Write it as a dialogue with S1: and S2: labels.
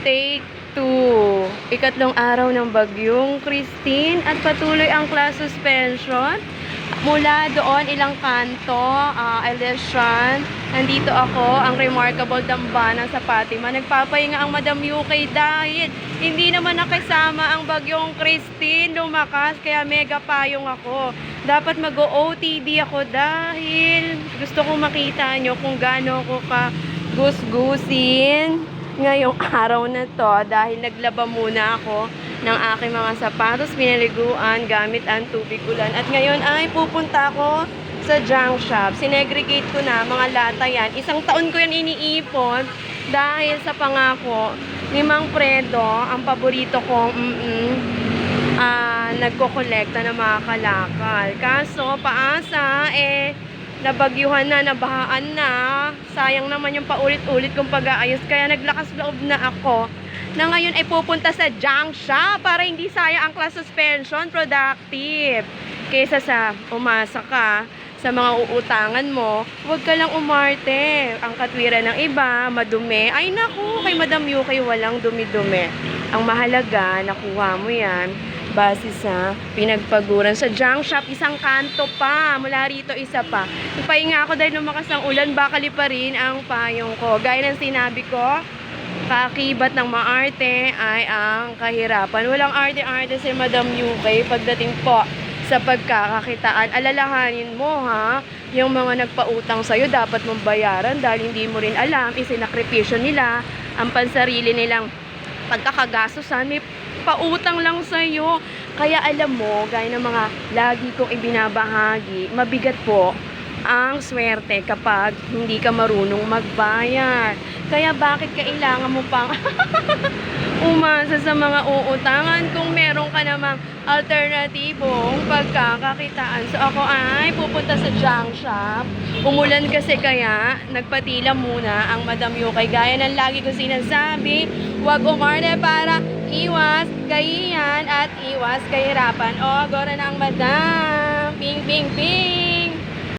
S1: Take 2. Ikatlong araw ng bagyong Christine at patuloy ang class suspension. Mula doon, ilang kanto, election. Nandito ako, ang remarkable dambana sa Fatima. Nagpapahinga ang Madam UK dahil hindi naman nakasama ang bagyong Christine. Lumakas, kaya mega payong ako. Dapat mag-OOTD ako dahil gusto ko makita nyo kung gaano ko ka gusgusin ngayong araw na to dahil naglaba muna ako ng aking mga sapatos, pinaliguan gamit ang tubig ulan. At ngayon ay pupunta ako sa junk shop. Sinegregate ko na mga lata yan. Isang taon ko yan iniipon dahil sa pangako ni Mang Fredo, ang paborito kong nagko-kolekta ng mga kalakal. Kaso paasa nabagyuhan na, nabahaan na. Sayang naman yung paulit-ulit kong pag-aayos. Kaya naglakas loob na ako na ngayon ay pupunta sa junk shop para hindi sayang ang class suspension, productive. Kaysa sa umasa ka sa mga uutangan mo, huwag ka lang umarte. Ang katwiran ng iba, madumi. Ay naku, kay Madam UK walang dumi-dumi. Ang mahalaga, nakuha mo yan base sa pinagpaguran sa junk shop. Isang kanto pa, mula rito isa pa. Nagpahinga ako dahil lumakas ang ulan, bakali pa rin ang payong ko. Gaya ng sinabi ko, kakibat ng maarte ay ang kahirapan. Walang arte-arte si Madam UK pagdating po sa pagkakakitaan. Alalahanin mo ha, yung mga nagpautang sa'yo dapat mong bayaran dahil hindi mo rin alam, isinakripisyo nila ang pansarili nilang pagkakagastusan. May pautang lang sa'yo. Kaya alam mo, gaya ng mga lagi kong ibinabahagi, mabigat po ang swerte kapag hindi ka marunong magbayad. Kaya bakit kailangan mo pang umasa sa mga uutangan kung meron ka namang alternatibong pagkakakitaan? So ako ay pupunta sa junk shop. Umulan kasi kaya nagpatila muna ang Madam UK. Gaya ng lagi ko sinasabi, huwag umarte para iwas kahiyan at iwas kahirapan. O, agora na ang Madam. Ping, ping, ping.